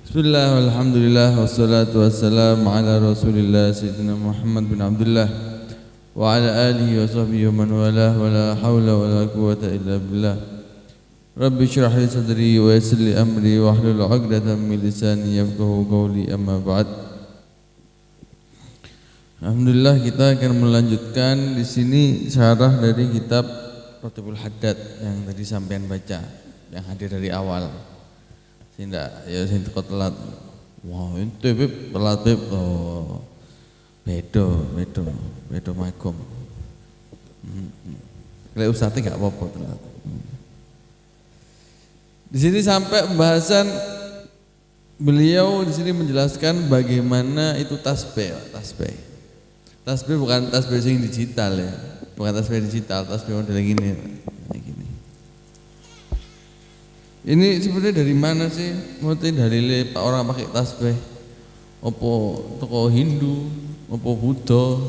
Bismillah, alhamdulillah, wassalatu wassalamu ala rasulillah Sayyidina Muhammad bin Abdullah wa ala alihi wa sahbihi wa man walah wa la hawla wa la quwata illa billah. Rabbi syrah li sadri wa yassir li amri wa hlul 'uqdatam min lisani yafqahu qawli, amma ba'd. Alhamdulillah, kita akan melanjutkan di sini syarah dari kitab Ratibul Haddad yang tadi sampean baca, yang hadir dari awal. Tidak, ya sing teko telat. Wah, ente beb telat beb. Oh. Bedo magom. Lek ustaze enggak apa-apa telat. Di sini sampai pembahasan beliau di sini menjelaskan bagaimana itu tasbih. Tasbih bukan tasbih sing digital ya. Bukan tasbih digital, tasbih model gini. Ini sebenarnya dari mana sih? Mungkin dalile Pak orang pakai tasbih. Opo toko Hindu, opo Buddha?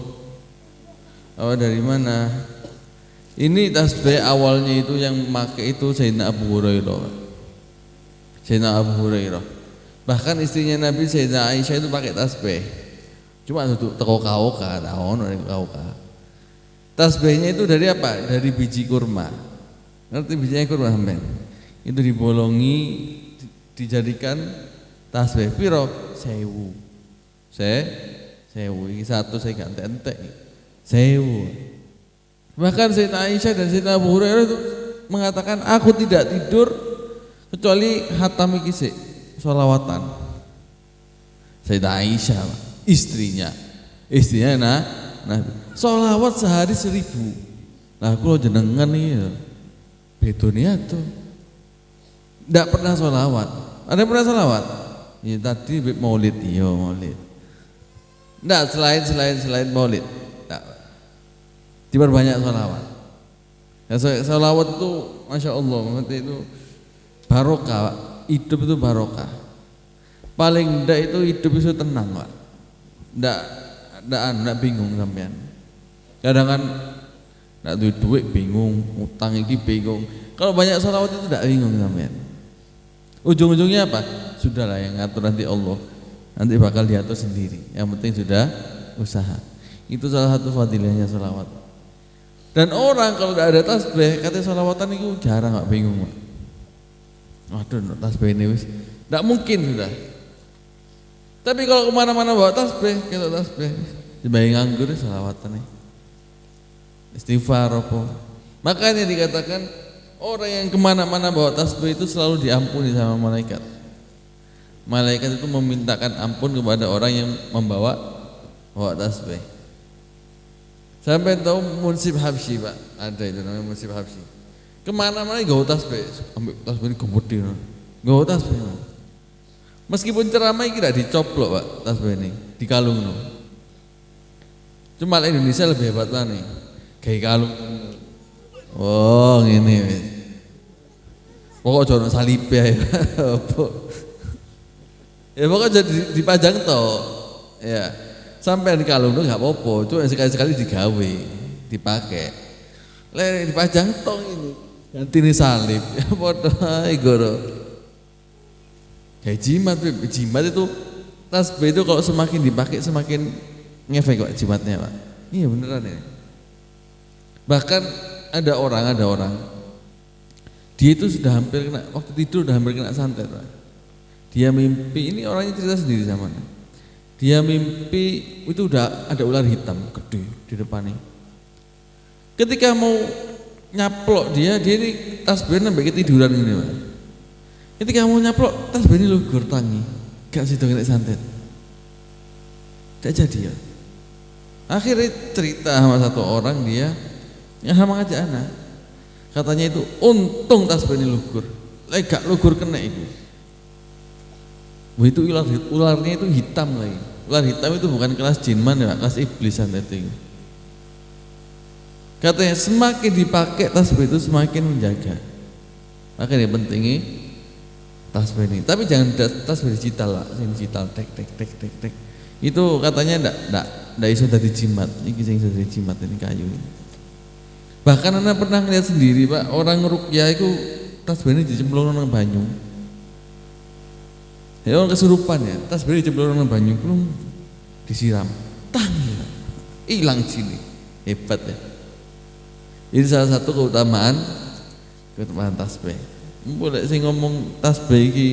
Apa dari mana? Ini tasbih awalnya itu yang pakai itu Sayyidina Abu Hurairah. Bahkan istrinya Nabi Sayyidina Aisyah itu pakai tasbih. Cuma untuk toko kauka, tahun dari kauka. Tasbihnya itu dari apa? Dari biji kurma. Ngerti bijinya kurma sampean? Itu dibolongi, dijadikan tasbih piro 1000. Ini satu saya gak entek 1000. Bahkan Sayyidina Aisyah dan Sayyidina Abu Hurairah itu mengatakan, aku tidak tidur kecuali hatam iki sik sholawatan. Sayyidina Aisyah istrinya Nabi sholawat sehari 1000. Nah aku jenengan nih bedone tuh tidak pernah sholawat. Ada yang pernah sholawat? Ya tadi maulid, iya maulid. Tidak, selain maulid. Tidak. Diperbanyak sholawat. Ya, sholawat itu Masya Allah, itu barokah, hidup itu barokah. Paling tidak itu hidup itu tenang, Pak. Tidak bingung sampean. Kadang kan tidak duit bingung, utang ini bingung. Kalau banyak sholawat itu tidak bingung sampean. Ujung-ujungnya apa? Sudahlah yang ngatur nanti Allah. Nanti bakal diatur sendiri. Yang penting sudah usaha. Itu salah satu fadilahnya sholawat. Dan orang kalau tidak ada tasbih, katanya sholawatan itu jarang, nggak bingung. Waduh, tasbih ini wis tidak mungkin sudah. Tapi kalau kemana-mana bawa tasbih, kita tasbih. Dibayang nganggur sholawatan nih. Istighfar apa? Makanya dikatakan orang yang kemana-mana bawa tasbih itu selalu diampuni sama malaikat. Malaikat itu memintakan ampun kepada orang yang bawa tasbih. Sampai tahu Munsib Habsyi, Pak, ada itu namanya Munsib Habsyi. Kemana-mana bawa tasbih, ambil tasbih ini gede, bawa tasbih. Meskipun ceramah kira dicoplok, Pak, tasbih ini dikalung. Cuma Indonesia lebih hebat lah nih, kayak kalung. Oh ini pokok jono salib ya. Ya pokok jadi dipajang toh. Ya. Sampai di kalung itu enggak apa-apa, cuma sekali-sekali digawe, dipakai. Le dipajang toh ini. Ganti ini salib. Ya padha ae goro. Kayak jimat itu tasbih itu kalau semakin dipakai semakin ngefek kok jimatnya, Pak. Iya beneran ya. Bahkan ada orang dia itu sudah hampir kena, waktu tidur sudah hampir kena santet, Pak. Dia mimpi, ini orangnya cerita sendiri sama dia mimpi itu udah ada ular hitam gede di depannya. Ketika mau nyaplok dia ini tasbih sampai ketiduran ini, Pak. Ketika mau nyaplok tasbih ini lugur tangi, gak situ kena santet. Tidak jadi ya. Akhirnya cerita sama satu orang dia yang sama aja anak, katanya itu untung tasbih ini lugur, gak lugur kena itu. Wah itu ularnya itu hitam lagi. Ular hitam itu bukan kelas jinman ya, kelas iblis santet itu. Katanya semakin dipakai tasbih itu semakin menjaga. Makanya pentingnya tasbih ini. Tapi jangan tasbih digital lah, digital tek. Itu katanya ndak iso dadi jimat. Iki sing iso dadi jimat ini kayu. Bahkan anak pernah ngeliat sendiri, Pak, orang ruqyah itu tasbihnya dicemplung nang banyu. Ya orang kesurupan ya, tasbih diceblok nang banyu belum disiram. Tang ya. Hilang sini. Hebat ya. Ini salah satu keutamaan tasbih. Boleh sih ngomong tasbih iki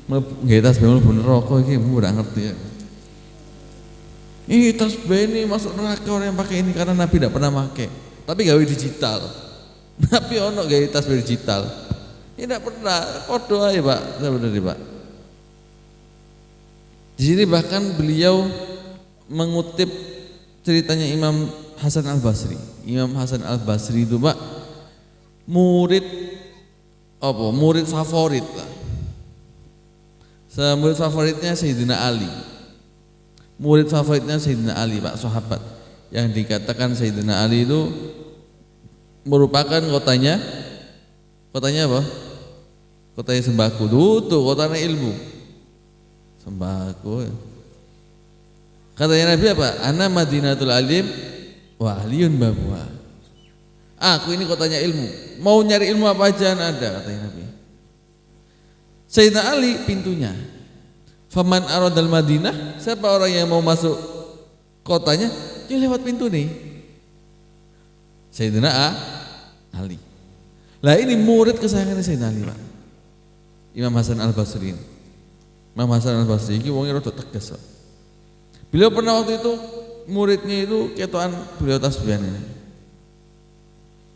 nggih tasbih mlebu neraka iki ora ngerti ya. Ini tasbih ini masuk neraka orang yang pakai ini karena Nabi tidak pernah pakai. Tapi gawe digital. Nabi ono gawe tasbih digital. Ini tidak pernah. Podo aja Pak, sebenarnya Pak. Di sini bahkan beliau mengutip ceritanya Imam Hasan Al-Basri. Imam Hasan Al-Basri itu Pak murid favorit lah. Murid favoritnya Sayyidina Ali. Murid favoritnya Sayyidina Ali Pak, sahabat. Yang dikatakan Sayyidina Ali itu merupakan kotanya apa? Kotanya sembako. Tuh kotanya ilmu. Sembako. Katanya Nabi apa? Ana Madinatul Alim wa aliyun babuha. Aku ini kotanya ilmu. Mau nyari ilmu apa aja ada katanya Nabi. Sayyidina Ali pintunya. Faman aradal Madinah, siapa orang yang mau masuk kotanya, dia lewat pintu nih. Sayyidina Ali. Lah ini murid kesayangan Sayyidina Ali, Pak. Imam Hasan Al-Basri. Imam Hasan Al-Basri ini wongnya rada tegas, Pak. Beliau pernah waktu itu muridnya itu ketokan beliau tasbihan ini.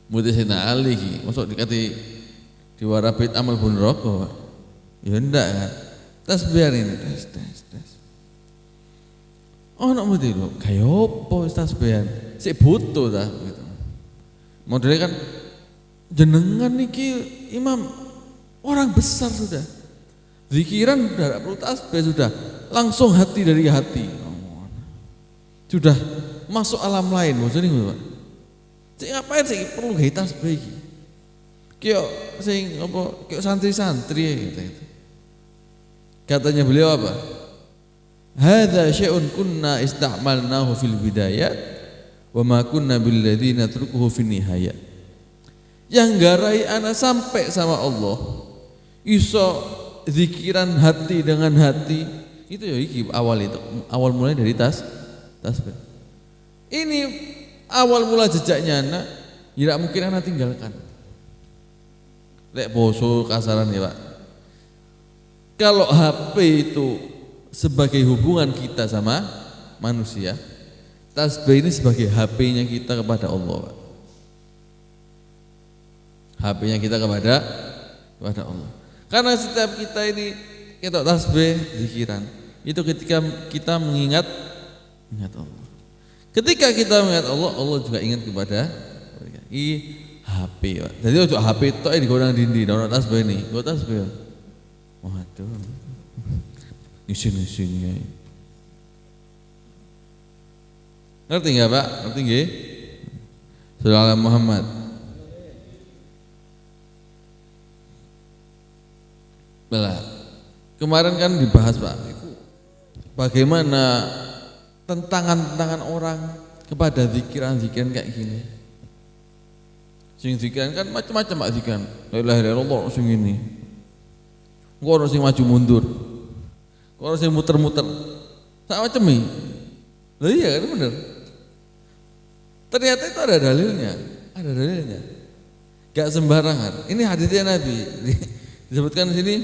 Murid Sayyidina Ali iki, masuk dikati diwarabit amal bun rokok, Pak. Ya ndak kan. Tasbihan ini tes. Oh nak murid itu kayak apa tasbihan? Si butuh dah gitu. Modelnya kan jenengan niki imam orang besar sudah. Zikiran sudah tidak perlu tasbih sudah. Langsung hati dari hati. Sudah masuk alam lain maksudnya nih Pak. Cik ngapain sih perlu gawe tasbih iki? Kyo sing apa kyo santri-santri gitu. Katanya beliau apa? Hadza syai'un kunna ista'malnahu fil bidayat wa ma kunna bil ladzina natrukuhu fin nihayat. Yang garai ana sampai sama Allah. Iso zikiran hati dengan hati. Itu ya iki awal mulai dari tasbih. Ini awal mula jejaknya anak, tidak mungkin anak tinggalkan. Lek boso kasaran ya Pak. Kalau HP itu sebagai hubungan kita sama manusia, tasbih ini sebagai HP-nya kita kepada Allah, Pak. HP-nya kita kepada Allah. Karena setiap kita ini kita tasbih, zikiran, itu ketika kita mengingat Allah. Ketika kita mengingat Allah, Allah juga ingat kepada HP, Pak. Jadi ojo HP itu di godang dindi, orang tasbih ini, gue tasbih. Waduh, ngisi-ngisinya. Ngerti nggak Pak? Ngerti nggih? Sallallahu Muhammad. Belah. Kemarin kan dibahas Pak, bagaimana tentangan orang kepada zikiran kayak gini. Sing zikiran kan macam-macam Pak zikiran. La ilaha illallah sing ini. Kok orang sing maju mundur, kok orang sing muter-muter, sama macam ini. Lah iya kan bener. Ternyata itu ada dalilnya, Gak sembarangan. Ini hadisnya Nabi disebutkan di sini.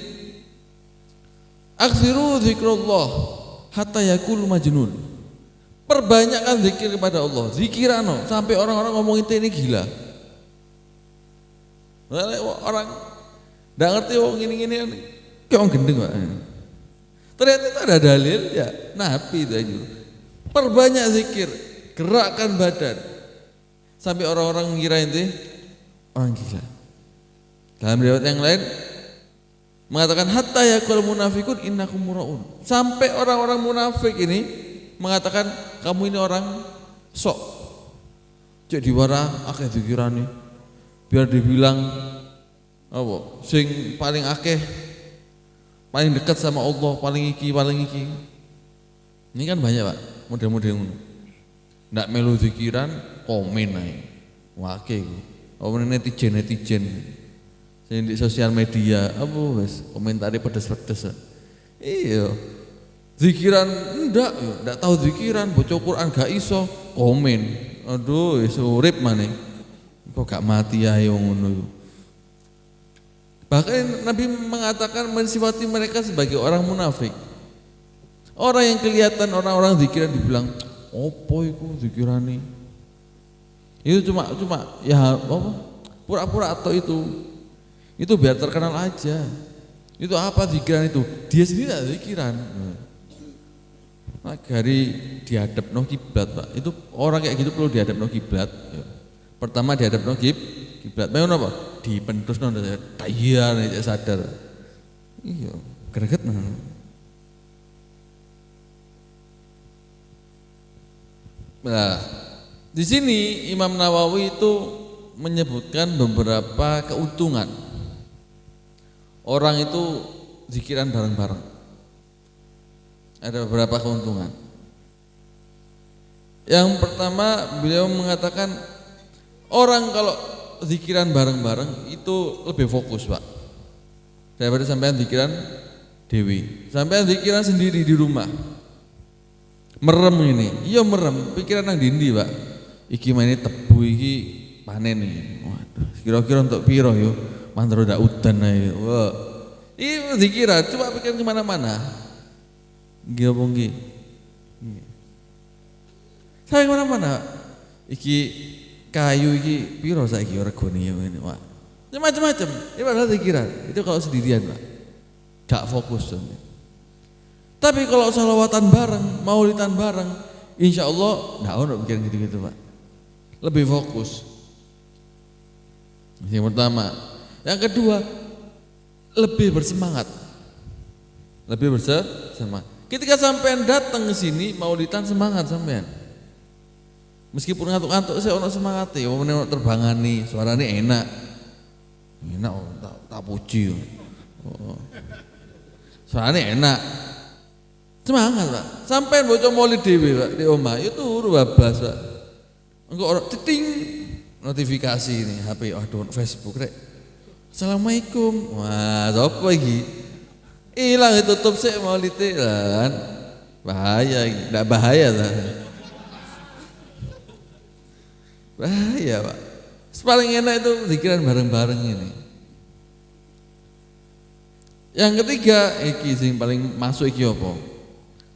Aksiru zikrullah hatta yakul majnun. Perbanyakkan zikir kepada Allah, zikirano sampai orang-orang ngomong itu ini gila. Orang nggak ngerti gini. Kayak orang gendeng Pak. Ternyata itu ada dalil ya. Nabi itu aja. Perbanyak zikir, gerakkan badan. Sampai orang-orang mengira itu orang gila. Dalam riwayat yang lain mengatakan hatta yaqul munafiqun innakum muraun. Sampai orang-orang munafik ini mengatakan kamu ini orang sok. Cek diwara akeh zikirane. Biar dibilang apa? Sing paling akeh paling dekat sama Allah, paling iki. Ini kan banyak Pak, model-model ngono. Ndak melu zikiran, komen ae. Wake iku. Apa netizen. Sing di sosial media, apa wis komentare pedes-pedes. Iya. Zikiran ndak tahu zikiran, baca Quran gak iso, komen. Aduh, urip maneh. Kok gak mati ae wong ngono iku. Bahkan Nabi mengatakan mensifati mereka sebagai orang munafik. Orang yang kelihatan orang-orang zikiran dibilang, "Opo iku zikirane?" Itu cuma ya apa? Pura-pura atau itu biar terkenal aja. Itu apa zikiran itu? Dia sendiri tidak zikiran. Gari dihadapno kiblat, Pak. Itu orang kayak gitu perlu dihadapno kiblat. Pertama dihadapno kiblat. Mau apa? Dipendusno tayar nek sadar. Iya, greget nah. Nah, di sini Imam Nawawi itu menyebutkan beberapa keuntungan orang itu zikiran bareng-bareng. Ada beberapa keuntungan. Yang pertama, beliau mengatakan orang kalau zikiran bareng-bareng itu lebih fokus, Pak. Daripada sampean zikiran dewi. Sampean zikiran sendiri di rumah. Merem ini. Iya merem, pikiran nang dindi, Pak. Iki maine tebu iki panen iki. Waduh, kira-kira untuk piro yo? Mandro ndak udan ae. Wah. Iki zikiran, coba pikiran kemana mana. Nggih apa nggih? Saya kemana-mana. Iki kayu iki piro saiki regane ya ngene, Pak. Macam-macam. Ini padahal zikiran. Itu kalau sendirian, Pak. Gak fokus. Tapi kalau sholawatan bareng, maulidan bareng, insya Allah nggak ono pikiran gitu-gitu, Pak. Lebih fokus. Yang pertama. Yang kedua, lebih bersemangat. Lebih bersemangat. Ketika sampean datang ke sini maulidan semangat sampean. Meskipun ngantuk-ngantuk saya ono semangat ya, wong nek terbangani, suarane enak. Enak tak puji. Oh. Suarane enak. Semangat, Pak. Sampean maca maulid dhewe, Pak, di omah itu turu babas, Pak. Engko ora ceting notifikasi ini HP, aduh Facebook rek. Assalamualaikum. Wah, sapa iki? Hilang tutup sik maulide kan. Bahaya iki, ndak bahaya ta. Bahaya, Pak. Paling enak itu zikiran bareng-bareng ini. Yang ketiga, iki sing paling masuk iki apa?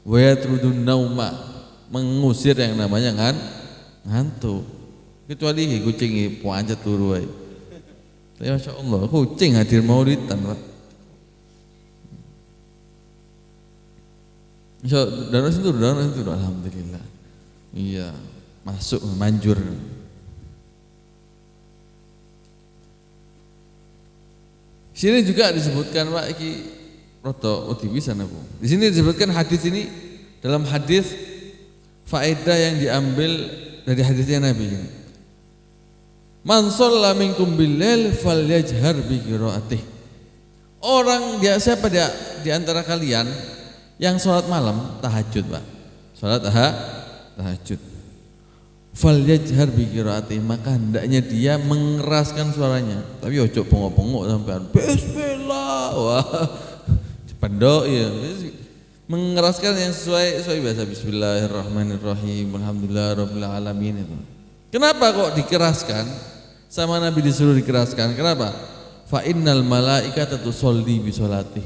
Wa yatrudun nauma, mengusir yang namanya ngantuk. Kecuali kucing pancet turu wae. Tapi masyaallah, kucing hadir maulidan, Pak. Dan itu alhamdulillah. Iya, masuk manjur. Sini juga disebutkan, Pak, iki rada wedi pisan aku. Di sini disebutkan hadis ini dalam hadis faedah yang diambil dari hadisnya Nabi ini. Man shalla minkum bil-lail falyajhar bi qiraatih. Orang dia siapa dia di antara kalian yang sholat malam tahajud, Pak. Sholat tahajud. Falyajhar bi qiraatih, maka hendaknya dia mengeraskan suaranya. Tapi ojo bengok-bengok sampean. Bismillah. Wah. Pendok ya. Mengeraskan yang sesuai biasa. Bismillahirrahmanirrahim. Alhamdulillahirabbil alamin itu. Kenapa kok dikeraskan? Sama Nabi disuruh dikeraskan. Kenapa? Fa innal malaikata tusolli bi sholati.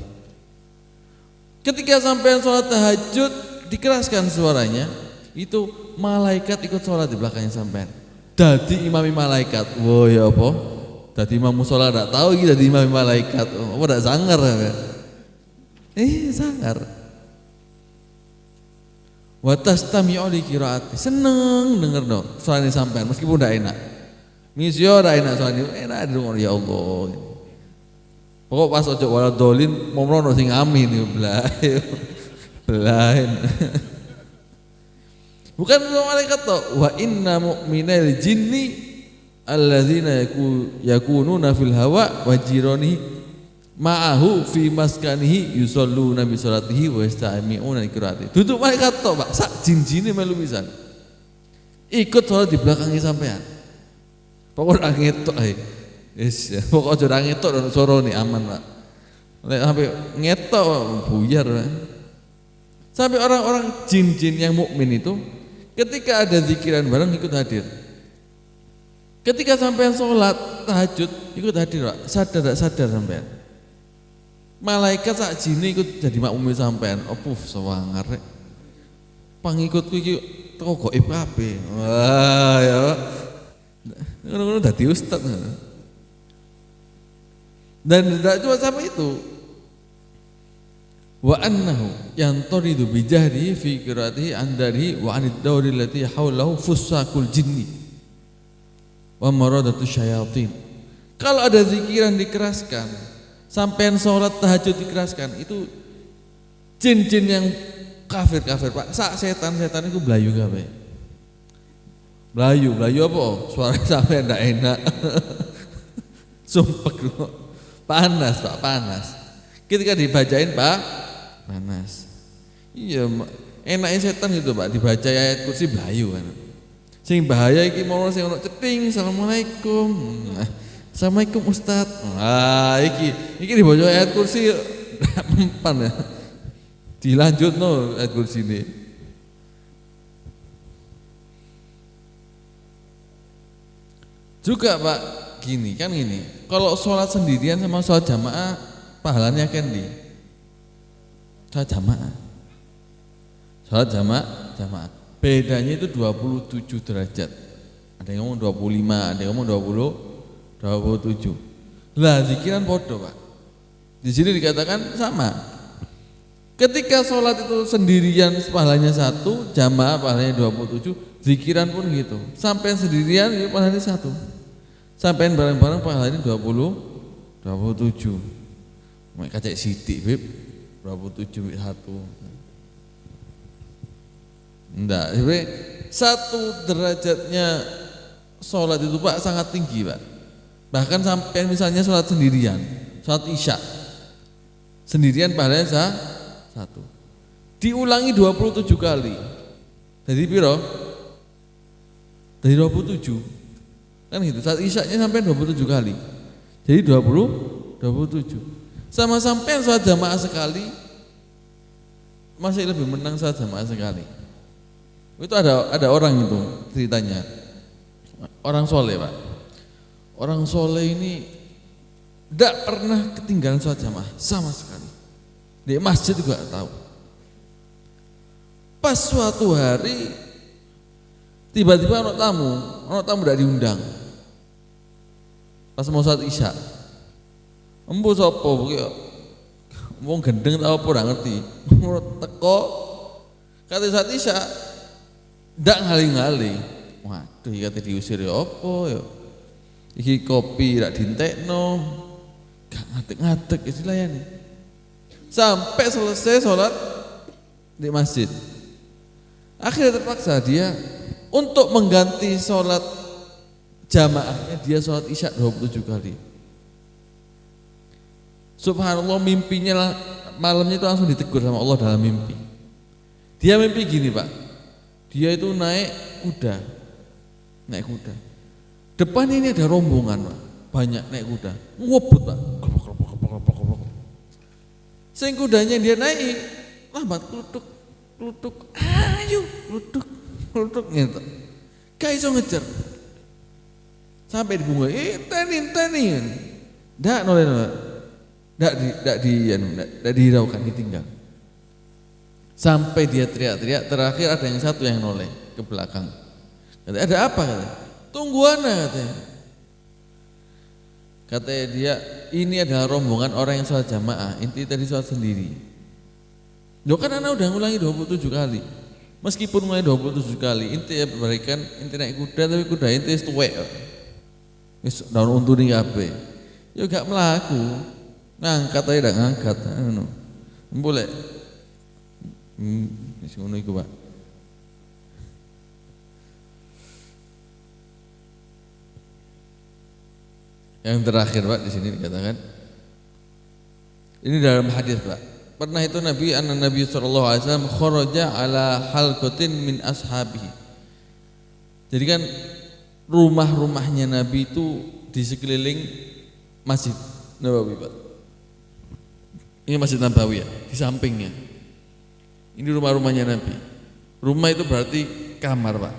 Ketika sampai sholat tahajud dikeraskan suaranya, itu malaikat ikut sholat di belakangnya sampean. Dadi imami malaikat. Wah ya apa? Dadi imam mushola ndak tahu iki dadi imami malaikat. Apa ndak sangar ya? Sangar. Wa tastami'u li qiraati. Seneng denger no suarane sampean meskipun ndak enak. Misyo ndak enak suarane, enak denger ya Allah. Pokok pas ojo wala dolin momrono sing amin yo belain. Bukan malaikat toh. Wa inna mu'minal jinni alladzina yakununa fil hawa wa jirani ma'ahu fi maskanihi yusalluna bi sholatihi wa yastami'una qiraati. Duduk malaikat toh, Pak. Sak jin-jine melu pisan. Ikut sholat di belakangnya sampean. Pokok ora ngetok ae. Wis, pokok aja ora ngetok dan suarane aman, Pak. Sampai ngetok buyar. Sampai orang-orang jin-jin yang mukmin itu ketika ada zikiran bareng ikut hadir. Ketika sampean sholat tahajud ikut hadir, Pak. Sadar tak sadar sampean. Malaikat sak jine ikut jadi makmum sampean. Opuf sawangar rek. Pangikutku iki teko gaib kabeh. Wah, ya. Ngono-ngono dadi ustaz. Dan tidak cuma sampai itu. Wa annahu yantaridu bijahri fi qiraatihi andari wa anid dawri allati haulahu fusakul jinni wa maradatu syayatin. Kalau ada zikiran dikeraskan, sampean sholat tahajud dikeraskan, itu jin-jin yang kafir-kafir, Pak. Sak setan-setan itu belayu kabeh. Belayu apa? Suara sampean ndak enak. Sumpah kok. Panas, Pak, panas. Ketika dibacain, Pak, panas. Iya, enaknya setan itu, Pak, dibaca ayat kursi belayu kan. Sing bahaya iki mau sing ono ceting, assalamualaikum. Assalamualaikum Ustaz. Iki dibaca ayat kursi mempan ya. Dilanjutno ayat kursi ini. Juga, Pak, gini. Kalau sholat sendirian sama sholat jamaah pahalanya kan di sholat jamaah. Sholat jamaah. Bedanya itu 27 derajat. Ada yang ngomong 25, ada yang ngomong 27. Lah zikiran podo, Pak. Di sini dikatakan sama. Ketika sholat itu sendirian pahalanya 1, jamaah pahalanya 27, zikiran pun gitu. Sampai sendirian itu pahalanya 1. Sampai bareng-bareng pahalanya 27. Mek kacek sithik, Bib. 27 1. Enggak, sebenarnya 1 derajatnya sholat itu, Pak, sangat tinggi, Pak. Bahkan sampai misalnya sholat sendirian, sholat isya sendirian pahalanya 1. Diulangi 27 kali. Jadi piro? Dari 27. Kan gitu, saat isyaknya sampai 27 kali. Jadi 27. Sama sampai sholat jamaah sekali masih lebih menang sholat jamaah sekali. Itu ada orang itu ceritanya. Orang soleh, Pak. Orang soleh ini tidak pernah ketinggalan sholat jamaah sama sekali. Di masjid juga tahu. Pas suatu hari tiba-tiba ono tamu tidak diundang. Pas mau sholat isya, embu sopo, wong gendeng tau apa ora ngerti. Teko kate sholat isya ndak ngaling-ngaling. Waduh, iki kate diusir ya apa ya. Iki kopi rak dintekno. Gak ngadeg-ngadeg istilahnya. Sampai selesai sholat di masjid. Akhirnya terpaksa dia untuk mengganti sholat jamaahnya, dia sholat isya 27 kali. Subhanallah, mimpinya malamnya itu langsung ditegur sama Allah dalam mimpi. Dia mimpi gini, Pak. Dia itu naik kuda. Depan ini ada rombongan, Pak. Banyak naik kuda. Ngobot, Pak. Sing kudanya dia naik, lambat klutuk. Ayo, klutuk gitu. Gak iso ngejar. Sampai di bunga, tenin. Ndak noleh. Ndak dihiraukan, ditinggal. Sampai dia teriak-teriak, terakhir ada yang satu yang noleh ke belakang. Kata, ada apa? Kata, tunggu ana, katanya. Katanya dia, ini adalah rombongan orang yang sholat jamaah, inti tadi sholat sendiri. Loh kan anak udah ngulangi 27 kali. Meskipun ngulangi 27 kali, inti ya berikan, inti naik kuda, tapi kuda inti tuwek. Wis daun untune kabeh. Ya gak mlaku. Ngangkat aja ndak ngangkat. Ngono. Boleh. Wis ngono iku, Pak. Yang terakhir, Pak, di sini dikatakan. Ini dalam hadis, Pak. Pernah itu Nabi sallallahu alaihi wasallam kharaja ala halqatin min ashabihi. Jadi kan rumah-rumahnya Nabi itu di sekeliling Masjid Nabawi, Pak. Ini Masjid Nabawi ya, di sampingnya. Ini rumah-rumahnya Nabi. Rumah itu berarti kamar, Pak.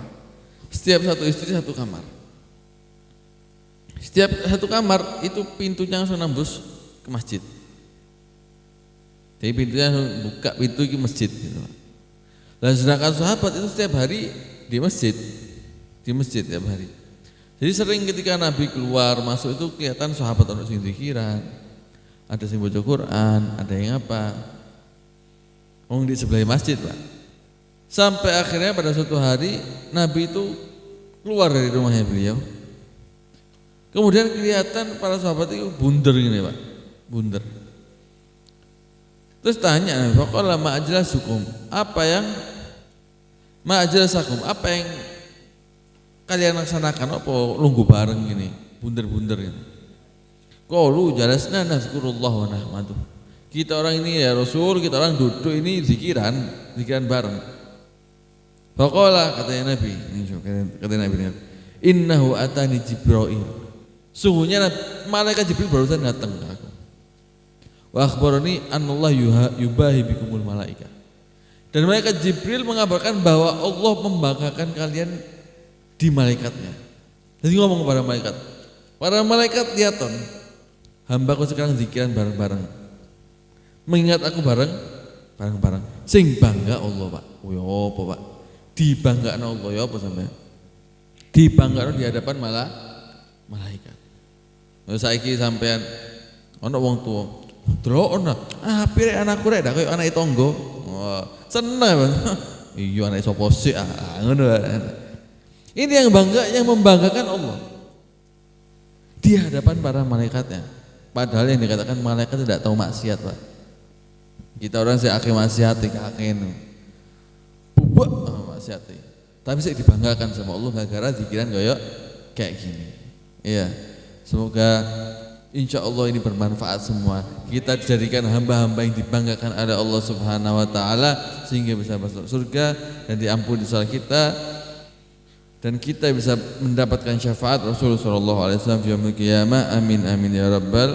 Setiap satu istri satu kamar. Setiap satu kamar itu pintunya langsung nembus ke masjid. Jadi pintunya buka pintu ke masjid gitu. Dan sedangkan sahabat itu setiap hari di masjid setiap hari. Jadi sering ketika Nabi keluar masuk itu kelihatan sahabat orang sing zikiran, ada sing baca Quran, ada yang apa. Di sebelah masjid, Pak. Sampai akhirnya pada suatu hari Nabi itu keluar dari rumahnya beliau. Kemudian kelihatan para sahabat itu bunder gini, Pak. Bunder. Terus tanya, faqala ma ajlasukum? Apa yang kalian laksanakan? Apa lungguh bareng gini, bunder-bunder gini? Qalu jalasna nazkurullah wa nahmaduh. Kita orang ini ya Rasul, kita orang duduk ini zikiran bareng. Faqala katanya Nabi, innahu atani Jibril. Sungguhnya malaikat Jibril barusan datang ke aku. Wa akhbarani anallah yubahi bikumul malaikat. Dan malaikat Jibril mengabarkan bahwa Allah membanggakan kalian di malaikatnya. Jadi ngomong kepada malaikat, para malaikat lihat ton, hambaku sekarang zikiran bareng-bareng, mengingat aku bareng-bareng. Sing bangga Allah, Pak. Oh ya apa, Pak? Dibanggakan Allah ya apa sampean? Dibanggakan di hadapan malaikat. Saiki sampean ana wong tuwa delok apire anakku rek kaya anake tangga. Wah, seneng banget. Iya anake sapa sik ngono. Ini yang membanggakan Allah di hadapan para malaikatnya. Padahal yang dikatakan malaikat tidak tahu maksiat, Pak. Kita orang sih akeh maksiat kaken. Bubuk maksiat. Tapi sih dibanggakan sama Allah gara-gara zikiran kayak gini. Iya. Semoga insya Allah ini bermanfaat semua. Kita dijadikan hamba-hamba yang dibanggakan oleh Allah Subhanahu wa taala sehingga bisa masuk surga dan diampuni dosa kita dan kita bisa mendapatkan syafaat Rasulullah sallallahu alaihi wasallam di yaumil qiyamah. Amin amin ya rabbal